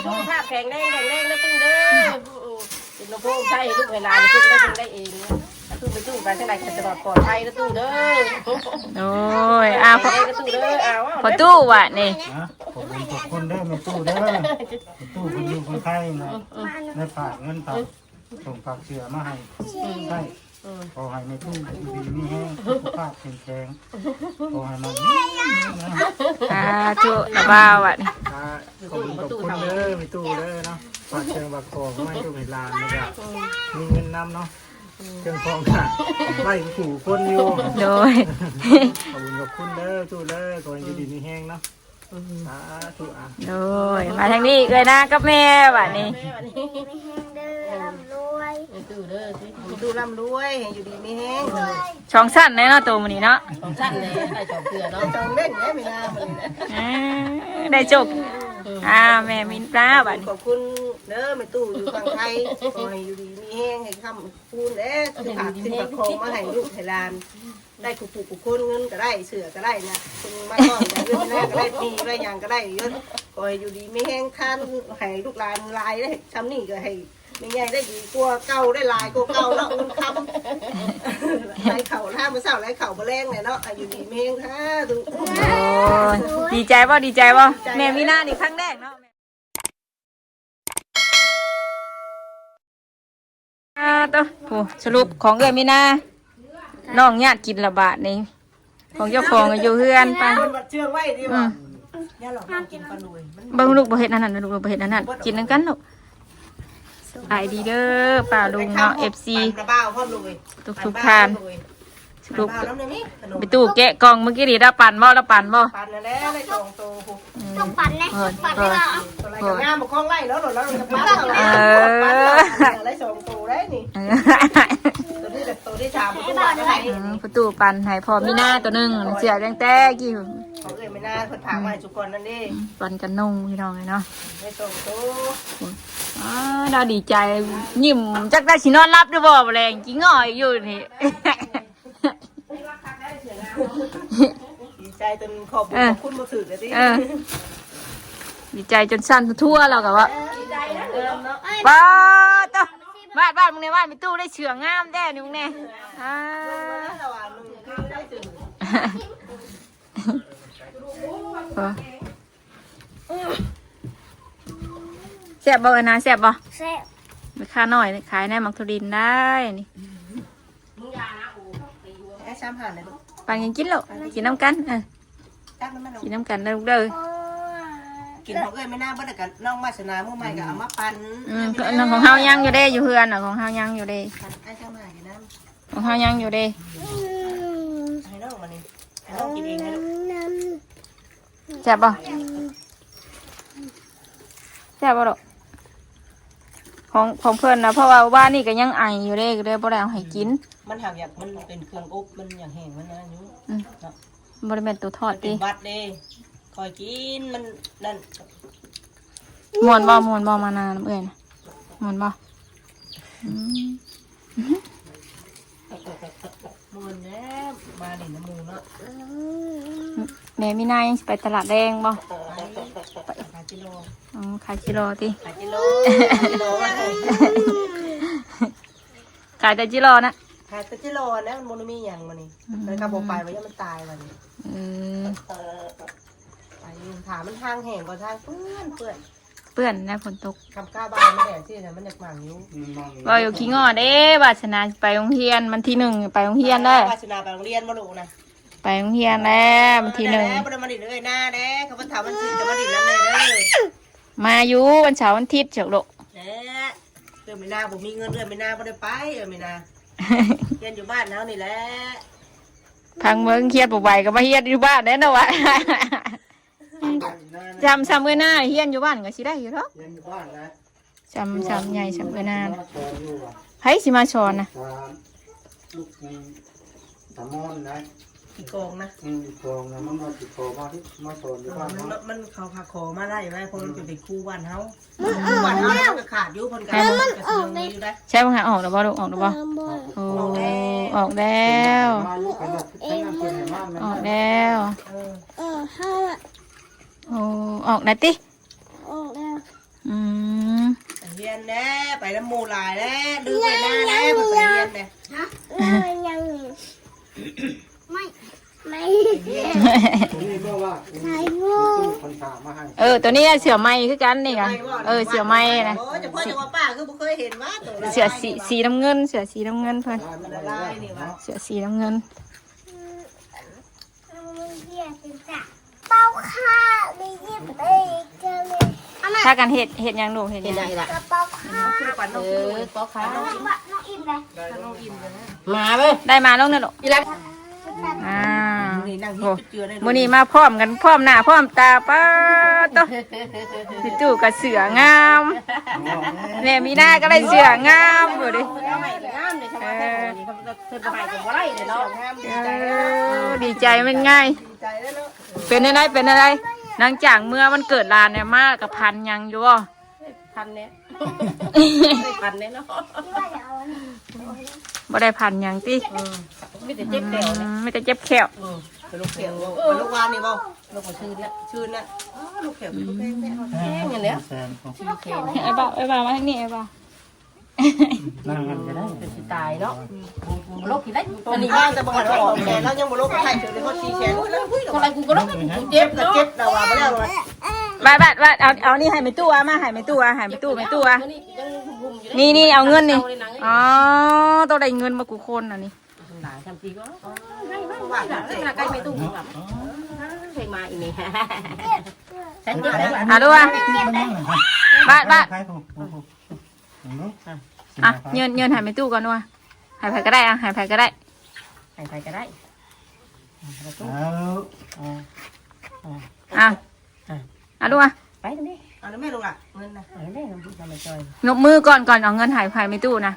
สุขภาพแข็งแรงนะตู้เด้อเป็นน้องพ่อใช่ลูกเวลาตู้ได้เองตู้ไปตู้ไปทางไหนกันตลอดปลอดภัยนะตู้เด้อโอ้ยพอตู้ว่ะนี่ผมเป็นทุกคนเด้อไม่ตู้เด้อตู้คนอยู่คนไทยนะได้ฝากเงินฝากส่งฝากเชื่อมาให้ใช่ขอให้ในตู้ดีมีแห้งสุขภาพแข็งแรงขอให้มันตู้ระบ้าว่ะนี่ขอบคุณเด้อไม่ตู้เด้อเนาะฝากเชิญฝากของไม่ตู้เวลานี่ก็มีเงินนำเนาะเครื่องทองค่ะไม่ขู่คนอยู่โดยขอบคุณเด้อตู้เด้อขอให้ดีมีแห้งเนาะโดยมาทางนี้เลยนะกับแม่ว่ะนี่ตู้ร่ำรวยอยู่ดีไม่แห้งช่องสั้นแน่เนาะตัวมันนี่เนาะช่องสั้นเลยได้ช่องเกลือเนาะช่องเล่นเนี่ยไม่น่าได้จบแม่มินปลาบัดขอบคุณเด้อแม่ตู้อยู่ฝั่งไทยขอให้อยู่ดีมีแห้งให้คำพูนเด้อคือขาดสิ่งประคองมาให้ลูกให้หลานได้กุกุคนเงินก็ได้เสือก็ได้นะคุณมาก่อนได้เรื่องแรกก็ได้ปีได้ยังก็ได้เยอะก็ให้อยู่ดีไม่แห้งท่านให้ลูกหลานลายได้ทำนี่ก็ให้ไม่ใหญ่ได้ดีกลัวเก่าได้ลายกลัวเก่าแล้วอุ่นคำลายเข่าท่ามาเศร้าลายเข่ามาแรงเลยเนาะอยู่ดีไม่แห้งท่าดูดีใจป่ะดีใจป่ะแม่มีหน้านี่ครั้งแรกเนาะตัวผู้สรุปของเอ๋ยมีหน้าน้องญาติกินระบาดนี่ของเจ้าของอยู่เฮือนไปเชื่อไว้ดีว่าย่าหลอกกินปลาลุยบางลูกบ่เห็ดอันนั้นลูกบ่เห็ดอันนั้นกินนั่นกันลูกไอดีเด้อป่าลุงเนาะ FC ทุกทานลูกไปตู้แกะกล่องเมื่อกี้ดิเราปั่นบ่ปั่นแล้วได้2โตต้องปั่นนะปั่นได้แล้วตัวงามบ่คล้องไล่แล้วเราจะปั่นแล้วได้2โตได้นี่ตัวที่3ประตูให้ประตูปั่นให้พอมีหน้าตัวนึงเสียจังแต่กี่เขาเอ้ยไม่น่าเพิ่นถามมาให้ทุกคนนั่นดิปั่นกันนงพี่น้องเนาะได้2โตเราดีใจยิ้มจักได้สินอนรับด้วยบ่แรงจริงง่อยอยู่นี่ดีใจจนขอบคุณมาถือเลยดิดีใจจนสั่นทั่วเรากับว่าป้าต่อบ้านมึงในบ้านมีตู้ได้เฉื่องงามแน่นี่มึงแน่แซ่บบ่นะแซ่บบ่แซ่บไปค่าหน่อยขายในมังทุดินได้นี่ปังยังกินหรอกกินน้ำกันกินน้ำกันได้ลูกเด้อกินของเอ้ยไม่น่าบ่ได้กันน้องมาสนาเมื่อใหม่ก็เอามาปั่นของเฮายังอยู่เด้อยู่เฮือนน่ะของเฮายังอยู่เด้ของเฮายังอยู่เด้ให้น้องมานี่ให้น้องกินเองให้ลูกแซ่บบ่แซ่บบ่ลูกของเพื่อนนะเพราะว่าบ้านนี่ก็ยังไออยู่เด้ก็เลยบ่ได้เอาให้กินมันหักอยากมันเป็นเครื่องอบมันอย่างแห้งมันนะอยู่บ่ได้เป็นตัวทอดติวัดเด้คอยกินมันนั่นม่วนบ่มานานเอ้ยนะม่วนบ่ม่วนแล้วมาดิน้ำมูเนาะแม่มีนายยังไปตลาดแดงบ่ขายกิโลขายกิโลติขายกิโลขายแต่กิโลนะขายแต่กิโลนะมันมีอย่างมันนี่เลยกระบอกไปไว้ยังมันตายมันไปถามมันทางแห้งกว่าทางเปื้อนนะฝนตกคำกล้าบานไม่แดดที่นะมันอยากหมั่งนิ้วว่าอยู่ขี้งอเด้วาสนาไปโรงเรียนมันที่1ไปโรงเรียนได้วาสนาไปโรงเรียนมาดูนะไปโรงเรียนแล้วมันที่1แล้วมันมาดิเลยหน้าเด้เขาถามมันจะมาดิแล้วเลยเด้มาอยู่วันเสาร์วันอาทิตย์เฉลิมเรื่องไม่น่าผมมีเงินเรื่องไม่น่าไม่ได้ไปไม่น่าเรียนอยู่บ้านแล้วนี่แหละพังเมืองเครียดปวดใบก็มาเฮียนอยู่บ้านแน่นอนวะจำเมื่อหน้าเฮียนอยู่บ้านก็สิได้อยู่หรอกจำใหญ่จำเมื่อหน้าให้สิมาชอนนะอีกองนะอีกองนะมันมาติดคอมาสอนอยู่บ้านมันเขาพาคอมาได้ไหมคนมันเป็นครูบ้านเฮาบ้านเฮาก็ขาดอยู่คนกันใช่ป่ะฮะออกหรือเปล่าลูกออกหรือเปล่าโอ้ออกแล้วออกแล้วโอ้ออกนะติ นแน่ไปน้ำมูลายแล้วดื้อไปหน้าแล้วไปเรียนเนี่ย ยังไม่ นี่ก็ว่า ใส่งู คนถามมาให้ ตัวนี้เสือไม้คือกันนี่กันเสือไม้นะ โอ้จะพ่อจะว่าป้าคือบ่เคยเห็นว่าตัว เสือสีน้ำเงินเสือสีน้ำเงินเพิ่น มันละลายนี่วะ เสือสีน้ำเงิน เป้าข้าไม่ยิบไปเจอเลย ถ้ากันเห็ดยังหนูเห็ดยัง กระเป๋าข้า คือปันน้องป๊อกขา น้องอิ่มเลย น้องอินเลยนะ มาเว้ยได้มาแล้วเนี่ยลูกนี่นั่ง โอ้ ที่เจือได้ มื้อนี้มาพร้อมกันพร้อมหน้าพร้อมตาป้าตัวพี่ตู่กับเสืองามแม่มีหน้าก็ได้เสืองามอยู่ดิ เอาใหม่งามเลยใช่ไหมนี่เขาเธอจะให้กับอะไรเลยเนาะงามดีใจ ดีใจมันง่าย ดีใจแล้วเนาะ เป็นอะไรนางจ่างเมื่อมันเกิดลานเนี่ยมากกับพันยังอยู่บ่ พันเนี้ยพันเนี้ยเนาะ บ่ได้พันยังติ ไม่แต่เจ็บแก้วเนี่ย ไม่แต่เจ็บแขว เป็นลูกเขียวเป็นลูกวานนี่บ่ลูกหัวชื่นเนี่ยชื่นเนี่ยลูกเขียวเป็นลูกแพงแพงอย่างเนี้ย แซมของ ไอ้บ่าวมาทางนี้ไอ้บ่าว นั่งกันก็ได้ เป็นสิตายเนาะโรคกี่ได้ตอนนี้บ้านจะบังคับออกแขนแล้วยังบ่โรคไข้เฉยเลยเขาชี้แขนแล้วคุยอะไรกูก็โรคกูเจ็บเจ็บแต่ว่าไม่ได้เลย บ้านเอานี่ให้แม่ตู้มาให้แม่ตู้ให้แม่ตู้นี่เอาเงินนี่อ๋อต้องได้เงินมากูคนน่ะนี่ หลายทำทีก็ว่าเวลาใกล้ไม่ตู้แบบเพลงมาอีกนี่ฉันเจ็บแล้ว ดูอ่ะบ้าน ใครถูกเงินให้แม่ตู้ก่อนด้วยให้ไผก็ได้ให้ไผก็ได้ ใครก็ได้ เอา ดูอ่ะ ไปตรงนี้เอาแล้วไม่ลงอ่ะเงินนะเอาแล้วทำไมจอย นกมือก่อนเอาเงินให้ไผแม่ตู้นะ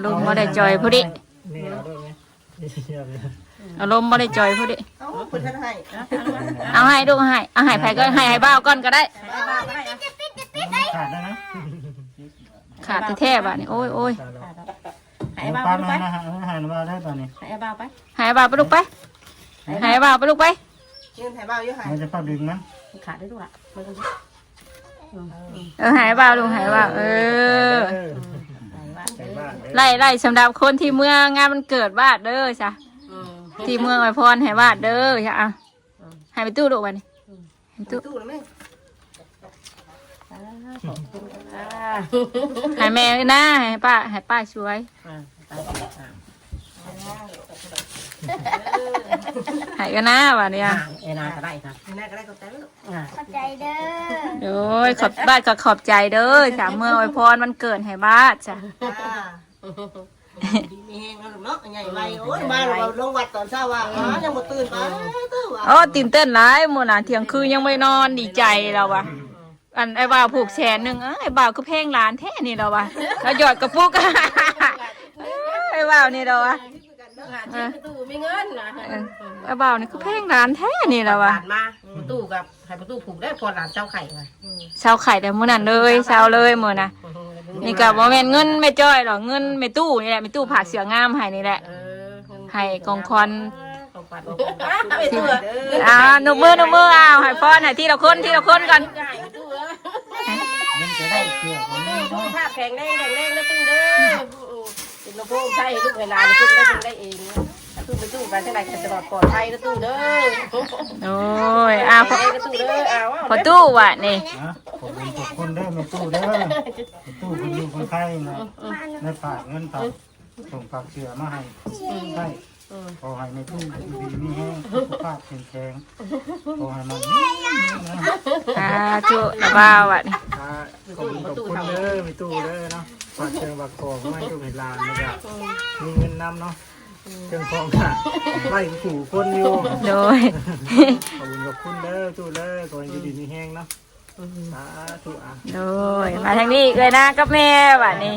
ลมบ่ได้จอยผู้ดิ นี่เอาด้วยไหม อารมณ์บ่ได้จอยผู้ดิ เอาคุณท่านให้ เอาให้ดูให้ไผก็ให้บ้าวก่อนก็ได้ ขาดแล้วนะ ขาดแท้ๆบ่นี่โอ้ย ให้บ้า ปลา ไป มานะฮะหายมาได้ตอนนี้ ให้บ้าไป ให้บ้าวไปลูกไปให้บ้าวไปลูกไป เงินให้บ้าเยอะให้ มันจะเข้าดึงมัน ขาดได้ด้วยมันก็ ให้บ้าวลุงให้บ้าวไล่สำหรับคนที่เมื่องานมันเกิดวาดเด้อจ้ะที่เมืองไอพรให้วาดเด้อจ้ะให้ไปตู้ลูกไปนี่ให้ตู้ ตู้นะแม่ ให้แม่นะให้ป้าช่วยให้กันนะว่ะเนี่ย เอ็นาก็ได้ค่ะเอ็นาก็ได้ก็แต่ลูก ขอบใจเด้อ โอ้ยบ้านก็ขอบใจเด้อจ้ะเมื่อไอพรมันเกิดให้บ้านจ้ะ มีแห้งแล้วเนาะใหญ่ไวโอ้ยมาเราลงวัดตอนเช้าว่ายังบ่ตื่นไปตื่นว่ะ โอ้ตื่นเต้นหลายมื้อน่ะเที่ยงคืนยังไม่นอนดีใจเราว่ะอันไอ้บ่าวผูกแขนนึงไอ้บ่าวก็เพลงหลานแท้นี่เราว่ะแล้วหยอดกระปุกไอ้บ่าวนี่เราว่ะ ตู้มีเงินนะ ไอ้บ่าวนี่คือเพลงหลานแท้นี่เราว่ะ หลานมาตู้กับให้ประตูผูกได้พอหลานเจ้าไข่มา เช้าไข่แต่มื้อนั้นเลยเช้าเลยมื้อน่ะนี่ก็บ่แม่นเงินแม่จ้อยหรอกเงินแม่ตู้นี่แหละแม่ตู้ผากเสืองามให้นี่แหละให้กองคอนหนูมือเอาให้พรให้ทีละคนก่อน มันจะได้เกี่ยวกับนี้ ตู้ภาพแข็งแรงนะตู้เด้อเป็นน้องพ่อใช่ลูกเวลาตู้ได้เองตู้ไปตู้กันเท่าไหร่จะปลอดภัยนะตู้เด้อ โอ้ยพอ ตู้เด้อ พอตู้ว่ะนี่ ขอบคุณเด้อมาตู้เด้อตู้คนอยู่คนไข้นะในฝากเงินฝากส่งฝากเสือมาให้ใช่ขอให้ในตู้ดีมีแห้งสุขภาพแข็งแรงขอให้มันจุระบ้าว่ะนี่ ขอบคุณเด้อมีตู้เด้อเนาะฝากเชิงฝากของไม่ตู้เห็นลานนะครับมีเงินนำเนาะเครื่องของค่ะไล่ขู่คนอยู่ โดย ขอบคุณเด้อตู้เด้อขอให้อยู่ดีมีแห้งเนาะสาธุอ่ะ โดยมาทางนี้เลยนะกับแม่ว่ะนี่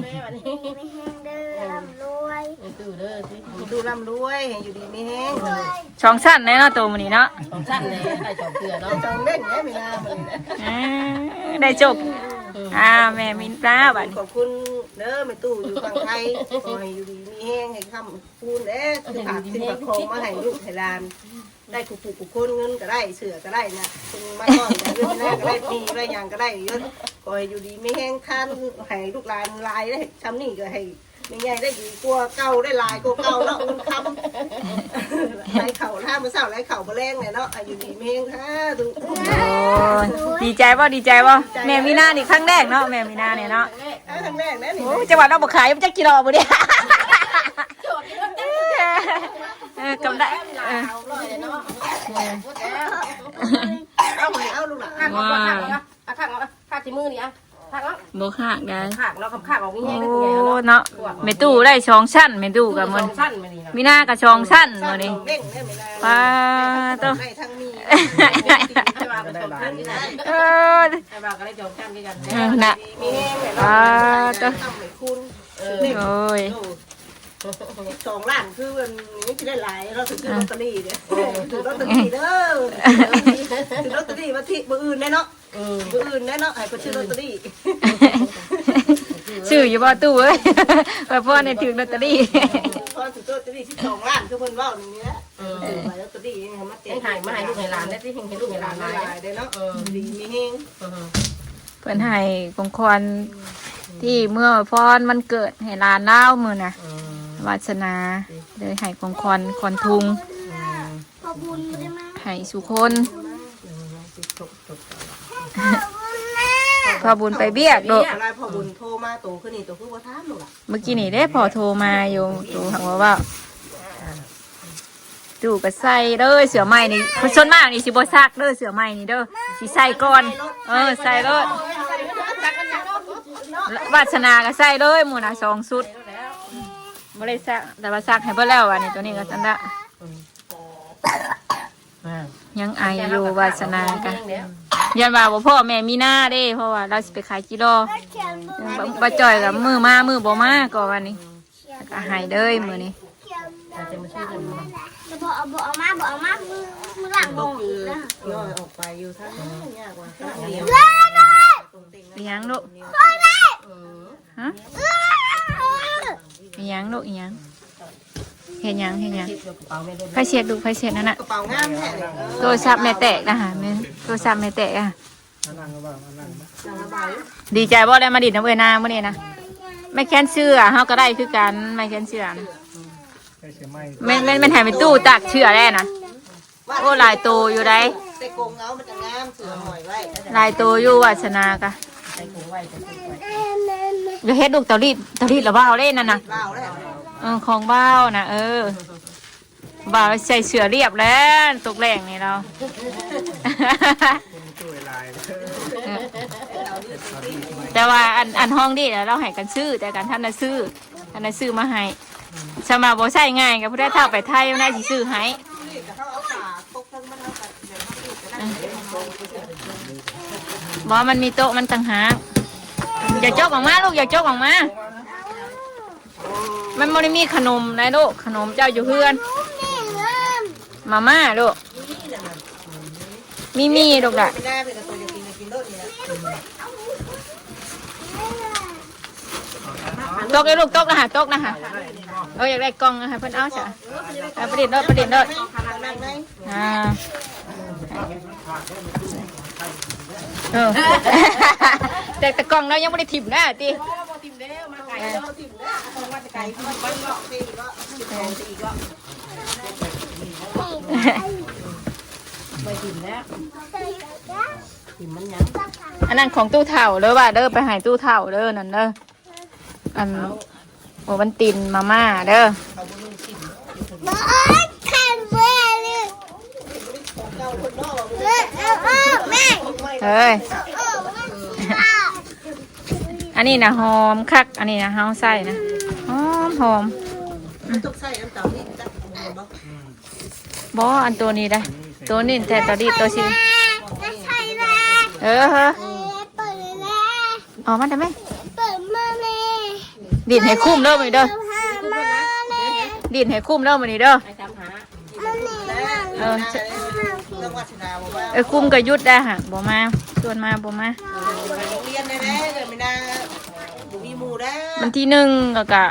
มีแห้งเด้อร่ำรวย ตู้เด้อตู้ร่ำรวยอยู่ดีมีแห้ง ช่องสั้นแน่เนาะตัวมันนี่เนาะ ของชั้นเลยได้จอมเกลือเนาะจอมเล่นแง่ไม่น่ามัน ได้จบแม่มินปลาว่ะนี่ ขอบคุณเด้อแม่ตู้อยู่ฝั่งไทยขอให้อยู่ดีมีแห้งให้คำพูนเด้อคือขาดสิ่งประคองมาให้ลูกให้หลานได้กุกกุกคนเงินก็ได้เสือก็ได้นะคุณมาก่อนแต่เรื่องแรกก็ได้ปีอะไรอย่างก็ได้เยอะ ก็ให้อยู่ดีไม่แห้งท่านให้ลูกหลานลายได้ทำนี่ก็ให้ไม่ใหญ่ได้ดีกลัวเก่าได้ลายกลัวเก่าเนาะมันคำลายเข่าท่ามาเศร้าลายเข่ามาแรงเนี่ยเนาะอยู่ดีไม่แห้งท่าดู โอ้ดีใจป่ะดีใจป่ะแม่มีนานี่ครั้งแรกเนาะแม่มีนาเนี่ยเนาะ ครั้งแรกนะนี่ โอ้จังหวัดเราบอกขายมันจะกิโลบ่เนี่ยกำได้ เอาเลยเนาะเอาไปเอาลูกหลาน ว้า ข้างข้างที่มือนี่อ่ะข้างเนาะ บ่หักได้ ข้างเราคำข้างออกมี โอ้ แห้งได้ตัวใหญ่ เนาะแม่ตู้ได้ช่องชั้นแม่ตู้กับมัน สั้นมานี่นะ มีนากับช่องชั้นมื้อนี้ เด้งเนี่ยไม่ได้ ป้าต้อง ได้ทั้งมี ให้ว่ากันจบกันที่ไหน เออ ให้ว่ากันได้จบกันที่กัน น่ะ มีแห้งเนี่ยเราทำให้คุณ โอ้ย 2 ล้านคือมันนี่จะได้หลายเราถึงซื้อลอตเตอรี่เนี่ยถือลอตเตอรี่เด้อถือลอตเตอรี่มาที่มืออื่นแน่เนาะมืออื่นแน่เนาะให้ไปซื้อลอตเตอรี่ ชื่ออยู่บ่ตู้เอ้ยว่าพ่อเนี่ยถือลอตเตอรี่ พอถือลอตเตอรี่12 ล้านคือเพิ่นเว้าอย่างนี้แหละถือไปลอตเตอรี่นี่มาเต็ ให้หายมาให้ลูกให้หลานได้ที่ให้ลูกให้หลาน ห มา ลายเด้อเนาะดีมีแฮง เพิ่นให้ของขวัญที่เมื่อพรมันเกิดให้หลานเล่ามื้อน่ะวาสนาเลยให้ของขวัญขวัญทุง ขอบคุณได้ไหม ให้สุคน ขอบคุณแม่ พอบุญไปเบี้ยกโด อะไรพอบุญโทรมาโตขึ้นนี่โตคือบ่ถามลูกอ่ะ เมื่อกี้นี่ได้พอโทรมาอยู่ตู่หักว่าตู่ก็ใส่เด้อเสือใหม่นี่คนส่วนมากนี่สิบ่ซักเด้อเสือใหม่นี่เด้อสิใส่ก่อนใส่เลยวาสนาก็ใส่เลยหมู่น่ะ2ชุดบ่ได้ซักแต่ว่าซักให้เบิ่แล้วอันนี้ตัวนี้ก็จังละยังไออยู่วาสนากันยันว่าบ่พ่อแม่มีหน้าเด้เพราะว่าเราสิไปขายกิโล เขียนบน บ่จ่อยกับมือมามือบ่มาก็วันนี้ก็หายเด้ยมื้อนี้ เขียนบนจะบอกมามือหลังง ก็ ง คื อี อก แล้ว ย่อยออกไปอยู่ทั้งยากว่าทั้งเดียว อีหยังลูกฮะอีหยังลูกอีหยังเฮ็ดหยังไผเช็ดดูไผเช็ดนั่นน่ะ กระเป๋างามแท้เลย โทรศัพท์แม่แตกนะฮะแม่โทรศัพท์แม่แตกอ่ะ นั่งก็ว่านั่ง ดีใจบ่ได้มาดิดน้ำเอ้ยนามื้อนี้นะไม่แค้นเชื่อเฮาก็ได้คือกันไม่แค้นเชื่อนะ ใช่เสียไม่ แม่นให้ไปตู้ตักเชื่อได้นะโอ้หลายโตอยู่ได้ แต่กงเงามันจะงามเสือหอยไว้ หลายโตอยู่วาสนากะอย่าเฮ็ดลูกเตารีดละบ่าวเล่นนั่นน่ะ เล่าแล้ว ของบ้าวนะบ่าวใส่เสื้อเรียบแล้วตกแรงนี่เรา ตู้ลาย แต่ว่าอันห้องนี่เราให้กันซื้อแต่กันท่านน่ะซื้อมาให้สมาบ่ใช่ง่ายกับผู้ได้เท่าไปไทยไม่ได้สิซื้อให้ นี่แต่เขาเอาขาตกทั้งมันเอาแต่เดี๋ยวเขาดูจะได้ บ่มันมีโต๊ะมันต่างหากอย่าจกออกมาลูกอย่าจกออกมามันบ่ได้มีขนมนะลูกขนมเจ้าอยู่เพื่อนมาม่าลูกมีลูกล่ะ ไม่ได้เป็นตัวจะกินรถนี่นะ ตกเลยลูกตกนะฮะอยากได้กล่องนะฮะเพิ่นเอาจ้ะประดิษฐ์รถ นั่งไหม แต่กล่องเรายังไม่ได้ถิ่มนะติ ติมเด้อมาไก่เด้อติมเด้อเอามาไก่ที่มัน มันหลอกตีก็ตีก็ ไปติมแล้วติมมันยัง อันนั้นของตู้เถ่าเด้อว่าเด้อไปหายตู้เถ่าเด้อนั่นเด้ออันโอ้มันตินมาม่าเด้อ บอกขันเบื่อเลยแม่ เฮ้ยอันนี้นะหอมคักอันนี้นะเฮาใส่นะหอม ตกใส่น้ำเต่านี่จับบ่ บ่อันตัวนี้ได้ตัวนี้แต่ตัวนี้ตัวสิ จะใช่แล้ว เฮ้อ เปิดแล้ว ออกมาได้ไหม เปิดมาเลย ดินให้คุ้มเด้อมื้อนี้เด้อ มาเลย ดินให้คุ้มเด้อมื้อนี้เด้อ ไปตามหา มันหนีมา ต้องวัฒนาบอกว่า คุ้มก็หยุดได้ฮะบ่มาชวนมาบ่มา เรียนได้แล้วไม่น่าบุมีหมูได้ วันที่หนึ่งแล้วก็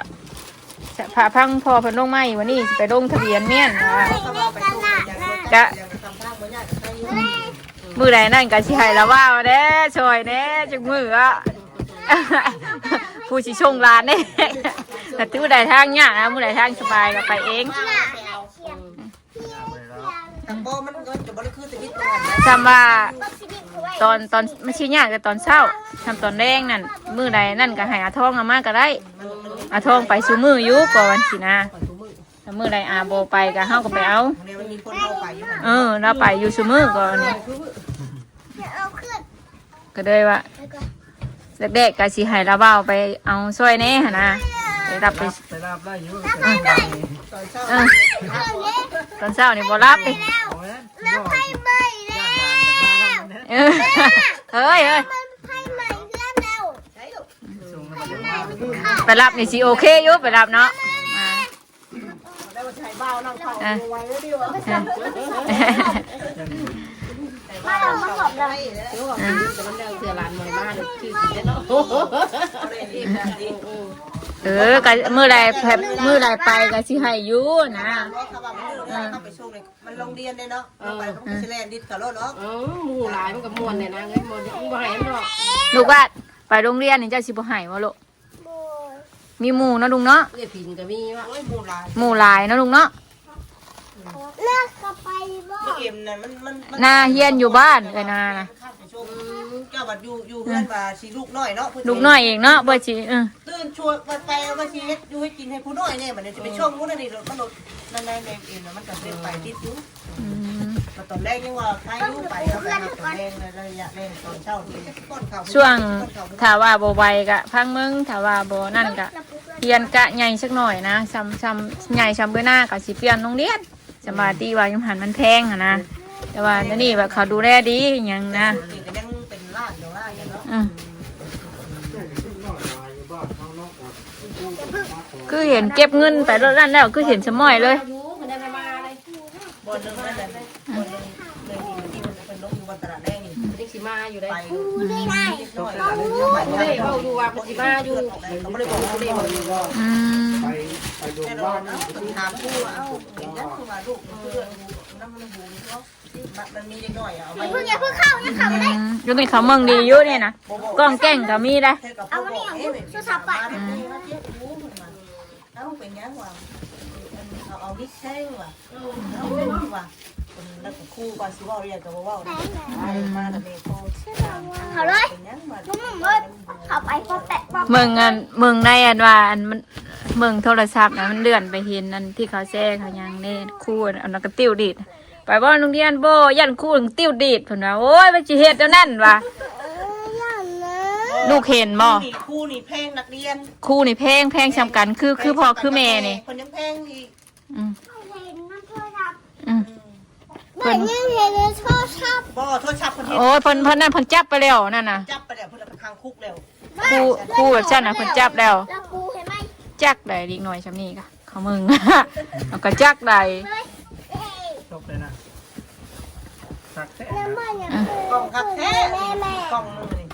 พาพังพอเพิ่นลงมาอีกวันนี้สิไปลงทะเบียนเมียนว่า เขาบอกไปตู้อย่างรถอย่างทำภาคบางอย่างใครอยู่ มือใดนั่นก็สิให้ละว่าวเด้ช่วยเด้จักมืออ่ะ ผู้สิชงร้านเด้แต่ถือใดทางยากนะมือใดทางสบายก็ไปเอง ทางโบมันก็จะบริคือแต่นิดหน่อย จำว่าตอนไม่ใช่ยากแต่ตอนเช้าทำตอนแดงนั่นมือใดนั่นก็ให้อาทองอามาก็ได้อาทองไปสู่มืออยู่ก่อนสินะถ้ามือใดอาโบไปก็เฮาก็ไปเอา เนี่ยมันมีคนเข้าไปอยู่ เราไปอยู่สู่มือก่อนนี่ เอาขึ้น ก็เลยว่าเด็กๆก็สิให้ละเบ้าไปเอาช่วยแน่หั่นนะไปรับไป ไปรับได้อยู่ ตอนเช้า ตอนเช้านี่บ่รับไป แล้วไพ่ใหม่แล้ว เออเฮ้ย มันไพ่ใหม่เพื่อนเรา ใช่ลูก ไปรับนี่สิโอเคอยู่ไปรับเนาะอ่า ได้มาใช้เบ้านั่งเข่าไว้ดีวะ มาเรามาขอบเรา เดี๋ยวแต่มันเสือหลานหน่อยมาเดี๋ยวคือสิเนาะ ก็มื้อใดมื้อใดไปก็สิให้อยู่นะ ไปช่วงนี้มันโรงเรียนเลยเนาะไปเขาไปแลนดิดกับรถเนาะ หมู่หลายมันก็ม่วนเนี่ยนะเงินม่วนมึงบ่ให้มันดอก ลูกว่าไปโรงเรียนนี่เจ้าสิบ่ให้บ่ลูกมีหมู่เนาะลุงเนาะ เอ้ยผินก็มีว่า โอ้ยหมูลาย หมู่หลายเนาะลุงเนาะ เลิกกับไปบ่ เมื่อเอ็มนั่นมัน นาเฮียนอยู่บ้านเอ้ยนาน่ะ เจ้าบัดอยู่เพื่อนว่าชีลูกน้อยเนาะ ลูกน้อยเองเนาะบ่สิตื่นชวนไปว่าชีเฮ็ดอยู่ให้กินให้ผู้น้อยเนี่ยมันจะไปช่วงนู้นนี่รถมันรถนั่นในเอ็มมันก็เป็นไปติดอยู่ตอนแรกยังว่าใครรู้ไปแล้วไปตอนแรกระยะแรกตอนเช้าที่ก้นเขา ช่วงถ้าว่าบ่ไหวก็พังมึงถ้าว่าบ่นั่นก็เรียนกะใหญ่สักหน่อยนะซ้ำใหญ่ซ้ำเบื้อหน้าก็สิเปลี่ยนโรงเรียนสมาธิว่ายุมหันมันแพงอะนะแต่ว่านี่แบบเขาดูแลดีอย่างนะ ก็ยังเป็นลาดอยู่ว่าอย่างเนาะ คือเห็นเก็บเงินไปรถนั่นแล้วคือเห็นสมอยเลย อยู่มันได้มาเลย บนนึงนั่นแหละบนนึงเลยที่มันเป็นรถอยู่บนตลาดแดงนี่ เด็กสิมาอยู่ได้ ไป ไม่ได้ น้อย เด็กเขาดูว่าปฏิมาอยู่ เขาไม่ได้บอกเขาเลยบอกอยู่ว่า ไปดู แน่นอ บ้าน น เอ้าถามผู้ว่าเอ้าเป็นยังคือว่าลูกเพื่อนน้ำมันบูนี่เขามันมีเล็กน้อยเอาไป อย่าเพิ่งเข้าอย่าเข้าเลย อยู่ในเขาเมืองดีอยู่เนี่ยนะกล้องแก้งก็มีได้ เอาเนี่ยสู้สับไปเอาเป็นยังวะเอาดิแท่งวะเอาเป็นวะคนนักคู่ก่อนสิว่าเรียกกับว่ามาแต่เด็กโต เข้าเลย เป็นยังวะ มึงเลยเข้าไปพอแตะพอ เมืองในอันว่าอันมันเมืองโทรศัพท์นะมันเลื่อนไปเห็นนั่นที่เขาแจ้เขายังเน่คู่อันนั้นก็ติ้วดีดไปบ่โรงเรียนบ่ยันคู่ติ้วดีดเพิ่นว่าโอ้ยมันสิเฮ็ดเดี๋ยวนั้นว่ะ อย่างนะ ลูกเห็นบ่ คู่นี่แพงนักเรียน คู่นี่แพงสำคัญคือพ่อคือแม่นี่ คนยังแพงอีก อืม เห็นมันโทรศัพท์ อืม เหมือนยังเห็นโทรศัพท์ บ่โทษชับคนเห็น โอ้ยเพิ่นนั่นเพิ่นจับไปแล้วนั่นน่ะ จับไปแล้วเพิ่นไปทางคุกแล้ว คู่แบบฉันน่ะเพิ่นจับแล้ว แล้วกูเห็นไหม จักได้อีกหน่อยซำนี้ก็เขามึง เอาก็จักได้ จบเลยนะสักแท้ แล้วมันยัง กล่องครับแท้กล่องนึงนี่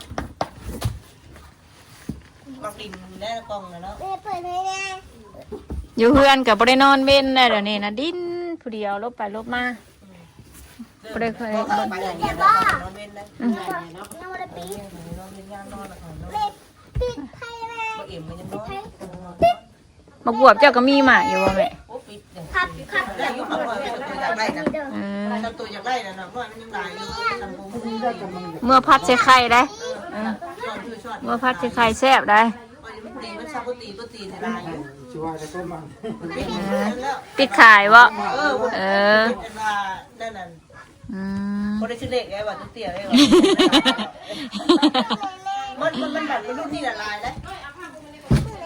มักดินแน่กล่องนะเนาะ แม่เปิดให้แน่ อยู่เฮือนก็บ่ได้นอนเว้นได้เดี๋ยวนี้นะดิ้นผู้เดียวลบไปลบมาบ่ได้เคย ไปอย่างเงี้ยนอนเว้นนะ น้องมาปี นอนเว้นย่างนอนนะคะ เล็กปิดไพ่แม่ บ่อิ่มมันยังนอน มาบวบเจ้าก็มีหมาอยู่บ่แม่ โอ้ปิดเด้ ครับครับ ได้อยู่ฝั่งว่าตัวอยากได้นะ เออ ถ้าตัวอยากได้นะนะเพราะมันยังหลายอยู่ทำผมมือได้กับมัน เมื่อพัดใส่ไข่ได้ ชอบชอบ เมื่อพัดใส่ไข่แซ่บได้ ตีมันชอบตีก็ตีได้อยู่ ชิว่าจะต้นมัน ปิดแล้ว ปิดขายบ่ เออเป็นว่านั่นน่ะ อืม คนได้ชื่อเล็กไงว่าตัวเตี้ยไงว่ามันแบบมันรุ่นนี้ละลายเลย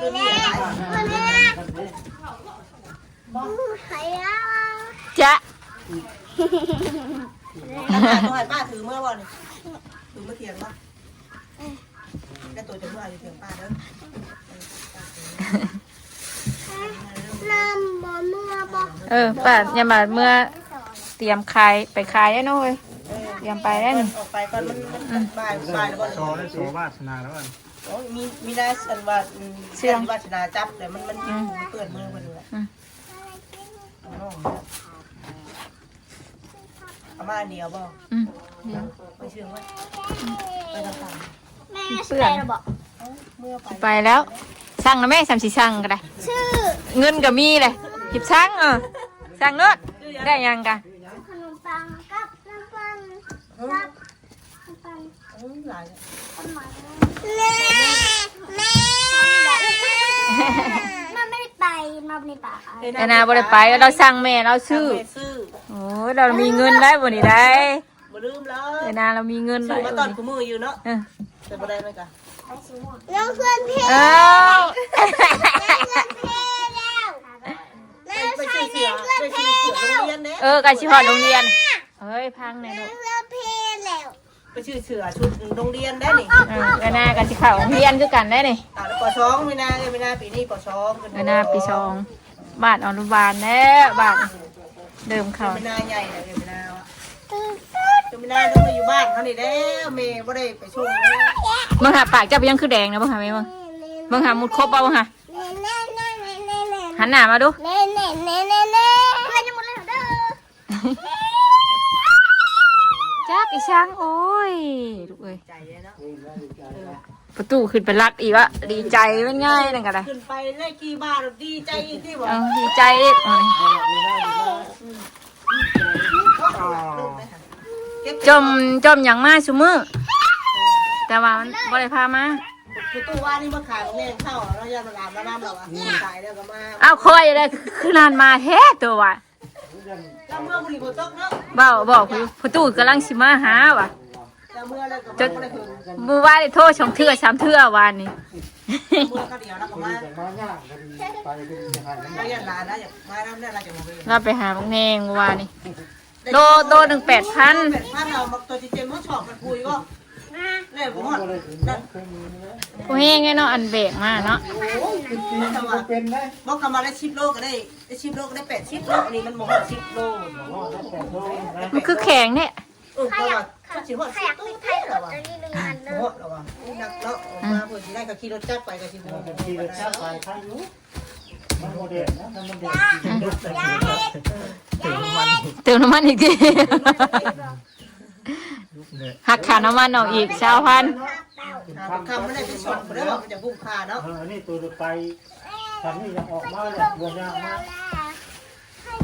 รุ่นนี้ละลาย มันแม่ไข่แล้ว จ๊ะ ต้องให้ป้าถือเมื่อวันถือเมื่อเที่ยงวะแค่ตัวจะเมื่อเที่ยงป้าเด้อ น้ำบ่เมื่อบ่ ป้าอย่ามาเมื่อเตรียมขายไปขายได้เนาะเว้ยเตรียมไปได้นี่ ออกไปก่อนมันบ่ายแล้วบ่ โซได้โซวาสนาแล้วกัน โอ้มีได้สันว่าเชื่อวาสนาจับแต่มันเปิดมือมันเลย อามาเดียวบ่ เดี๋ยว ไปเชื่อไว้ไปทำตาม แม่ชื่ออะไรบอก เมื่อไป ไปแล้วสั่งนะแม่สามสี่สั่งก็ได้ ชื่อ เงินก็มีเลยหยิบสั่งสั่งเลิศได้ยังกะ ขนมปังกับน้ำปังกับน้ำปัง หลาย ต้นไม้แม่มันไม่ได้ไปมาในป่า ไอ้นาบ่ได้ไปเราสั่งแม่เราซื้อ ซื้อ โอ้ยเรามีเงินได้บ่นี่ได้ บ่ลืมเลย ไอ้นาเรามีเงิน ซื้ ได้ อมาตอนกูมืออยู่เนาะ เออ แต่บ่ได้ไหมกะ น้องเพื่อนเพล เอ้า แล้ว ไปซื้อเสือไปซื้อเสือโรงเรียนเด้ กะสิฮอดโรงเรียนเฮ้ยพังแน่ลูก เพื่อนเพลแล้ว ไปซื้อเสือชุดโรงเรียนได้นี่ ไอ้นากะสิเข้าโรงเรียนคือกันได้นี่ แล้วป.2ไม่น่าไม่น่าปีนี้ป.2 ไอ้นาปีสองบ้านอนุบาลแล้วบ้านเดิมเข้า ไม่น่าใหญ่เลยไม่น่าวะไม่น่าต้องมาอยู่บ้านเขานี่แล้วเมย์บ่ได้ไปชมเลย เบิ่งหาปากเจ้าไปยังคือแดงนะเบิ่งหาแม่เบิ่งหามุดครบเอาเบิ่งหาหันหน้ามาดู เน่เพื่อนจะหมดแล้วเด้อ จักอีช่างโอ้ยลูกเอ้ย ใจเลยเนาะ ประตูขึ้นไปรัดอีกวะดีใจไม่ง่ายนั่นก็ได้ ขึ้นไปได้กี่บาทดีใจอีกที่บอก ดีใจอีกเอานี่จมอย่างมากซุมือแต่ว่ามันบ่ได้พามา คือตู้ว่านี่มาขายแม่เข้าแล้วยามาลามมาน้ำเราอ่ะขายแล้วก็มา เอาคอยได้คือนานมาแท้ตัวว่ะ แล้วเมื่อบุรีฝนตกเนาะ บอกประตูกำลังสิมาหาว่ะ แล้วเมื่อแล้วก็ไม่ได้ถึง มือว่าได้โทษ2 เทื่อ 3 เทื่อวานนี้ เมื่อก็เดียวแล้วก็มา แต่มาย่างพอดีไปเป็นยังไง เราอยากลาแล้วอยากมาน้ำเนี่ยเราจะมาเลย เราไปหาบางแนงเมื่อวานนี้โลหนึ่ง8,000 8,000เราตัวจีเจมส์ชอบมันคุยก็เนี่ยผมว่า ผู้แห้งไงเนาะอันเบรกมาเนาะ เป็นได้ บอกกำมาได้10 โลก็ได้10 โลก็ได้80 โลอันนี้มันหมด10 โล มันคือแข็งเนี่ย ก็ว่าสิหัว ใครอยากกินไข่สดอันนี้หนึ่งอันเด้อ หัวเราอ่ะนักเนาะมาเพื่อที่ได้ก็ขี่รถจักรไปก็สิหัว เป็นทีละชาติไปใครรู้มันโมเดลนะมันโมเดล เติมน้ำมันอีกทีหักขาน้ำมันออกอีก1,000 คำไม่ได้ไปส่งคนได้บอกมันจะพุ่งค่าเนาะ นี่ตัวไปทำนี่ยังออกมาเลยบัวยางมา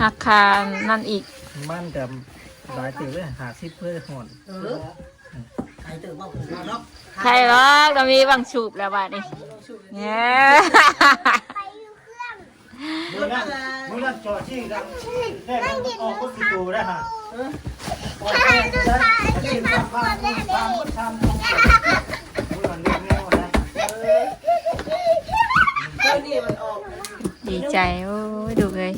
หักขานั่นอีก มันแต่หลายตื่นเลย50เพื่อหอน ขายตื่นมาผมเนาะ ใครวะเรามีบางสูบแล้วบ้านี้เนี่ย ไปอยู่เครื่อง เมื่อนั้นจอดที่ดังได้ออกก็ติดตัวได้ฮะ ใช่ดูใช่กินผักก่อนเลย ทำก็ทำเมื่อวันนี้แม่วันนั้น เดี๋ยวนี้มันออก ดีใจโอ้ยดูเลย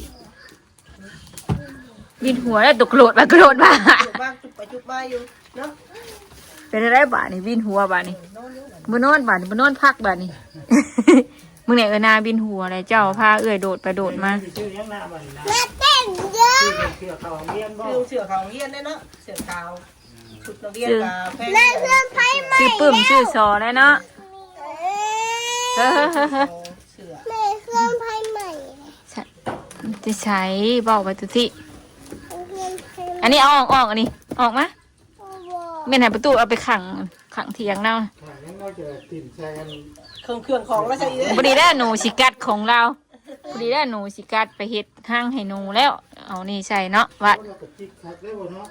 วินหัวแล้วตกโกรธมากระโดดมา จุกบ้างจุกไปจุกมาอยู่เนาะ เป็นอะไรบ้านี่วินหัวบ้านี่บนนอนบ้านี่บนนอนพักบ้านี่ มึงเนี่ยนาวินหัวอะไรเจ้าพาเอื้อยโดดไปโดดมา ชื่อยังหน้าบันนะ แม่เต้นเยอะ เกี่ยวกับเรียนบ่ เสือเขาเฮียนได้เนาะเสือขาวชุดนักเรียนกับแฟน แม่เพื่อนไพ่ใหม่ ชื่อปึ้มชื่อซอได้เนาะเฮ้อ เสือ แม่เพื่อนไพ่ใหม่ จะใช้บอกไปตุสิ เพื่อนไพ่ใหม่ อันนี้เอาออกอันนี้ออกมา โอ้โห เม่นไหนประตูเอาไปขังเถียงเรา ยังเราจะติ่มใจกัน เครื่องของแล้วใช่ไหม พอดีได้หนูสิกัดของเราพอดีได้หนูสิกัดไปเฮ็ดห้างให้หนูแล้ว เอานี่ใส่เนาะวัด เราก็ติดขัดได้บ่เนาะ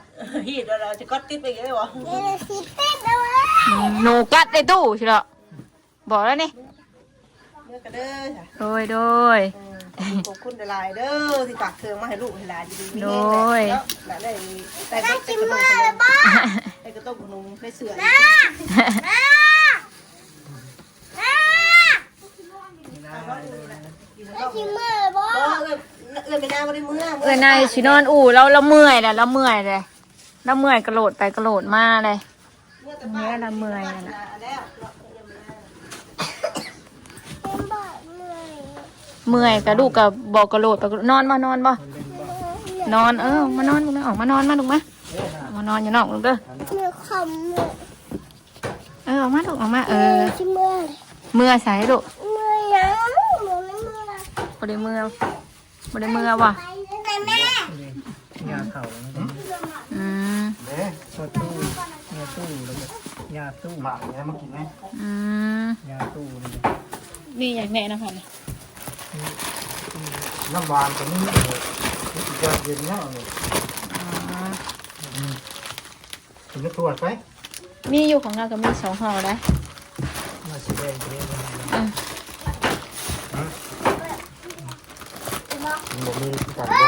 ฮีดเราจะก็ติดไปยังไงวะ เดี๋ยวสิเต้นเอาไว้ หนูกัดในตู้ใช่หรอบอกแล้วนี่ เมื่อกันเด้อ โดย ขอบคุณหลายเด้อที่ฝากเธอมาให้ลูกให้หลานดีๆ โดย ได้แต่ก็ กิ เป็น น ขน มื ม อเลยบ้า ให้กระต้มขนมให้เสือ น้าน้า ได้กินมือเลยบ่ เอื้อไม่น่าไม่ได้เมื่อ เอ้ยนายชินอนอู่เราเมื่อยแหละเราเมื่อยเลยเราเมื่อยกระโดดไปกระโดดมาเลยเนี่ยเราเมื่อยนั่นแหละ แล้ว เป็นบ่อยเหนื่อย เมื่อยกระดูกกับบอกกระโดดไปนอนมานอนบ่นอนมานอนลูกนะออกมานอนมาลูกมามานอนอยู่นอกลูกเด้อ เหนื่อยคำเนี่ย ออกมาลูกออกมาที่เมื่อย เมื่อใส่ลูก เมื่อยยังหนูไม่เมื่อย บ่ได้เมื่อบ่ได้เมื่อว่ะ ไปเลยแม่ ยาเข่า อืม ตู้แล้วก็ยาตู้ หมากเนี่ยมากินไหม อืม ยาตู้นี่ นี่อยากแนะนะพ่อเลย น้ำหวานตัวนี้เลยจะเย็นเนี่ยเลย อ๋อ ถึงจะตรวจไป มีอยู่ของเราก็มี2ห่อได้ มาสีแดงไปเรื่อย อืม มันมีกัน นี่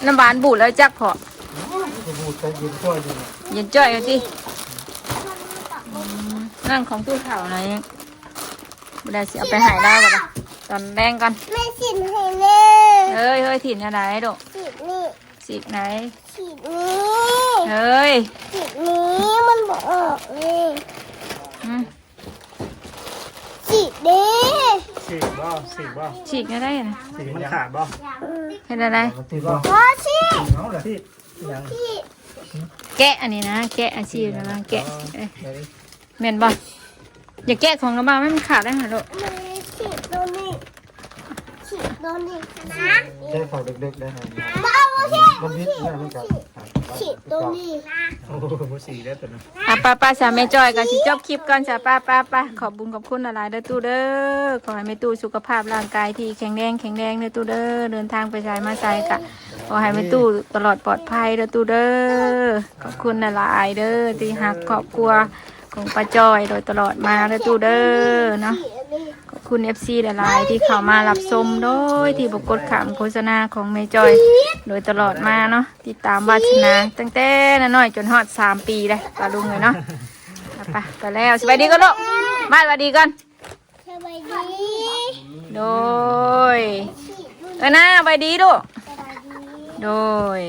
น้ำหวานบูดแล้วจักพอ จะบูดใจเย็นช่วยดีนะ เย็นจ้อยเอาสินั่งของตู้เข่าหน่อยบ่ได้สิเอาไปใหายได้บ่ล่ะตอนแรงก่อน ไม่ฉีดให้เลย เฮ้ยถิ่นอะไรดอก ฉีดนี่ สิกไหน ฉีดนี้ เฮ้ย ฉีดนี้มันบอกออกเลย อืม ฉีดนี้ สีบ่ ฉีกได้นะ สีมันขาดบ่ เห็นอะไร ติดบ่ พอฉีด เอาเลย ที่ยัง ฉีด แกะอันนี้นะแกะอาชีพนะแกะเอ้ย เดี๋ยว แม่นบ่อย่าแกะของกระบาไม่มันขาดได้หรอลูก ไม่ฉีดตัวนี้ฉีดตัวนี้นะ แค่เขาเด็กๆได้ไหม มาเอาฉีด มันนิดเนี่ยมันกับ ฉีดตัวนี้นะ โอ้โหสีได้ตัวนั้น ป้าสาวแม่จอยกับสิจบคลิปก่อนจ้ะป้าขอบบุญขอบคุณหลายๆเด้อตู้เด้อขอให้แม่ตู้สุขภาพร่างกายที่แข็งแรงเด้อตู้เด้อเดินทางไปใช้มาใช้กะขอให้แม่ตู้ตลอดปลอดภัยเด้อตู้เด้อขอบคุณหลายๆเด้อที่หักครอบครัวของป้าจอยโดยตลอดมาเด้อตู้เด้อเนาะ ฉีดนี้ ขอบคุณ FC หลายๆที่เข้ามารับชมโดยที่บกดขามโฆษณาของแม่จอย โดยตลอดมาเนาะติดตามวาสนาตั้งแต่น้อยๆจนฮอด3 ปีเลยปลาลุงเลยเนาะไปแล้วสบายดีกันลูกมาสวัสดีกัน สบายดี โดยนะสบายดีลูก สบายดี โดย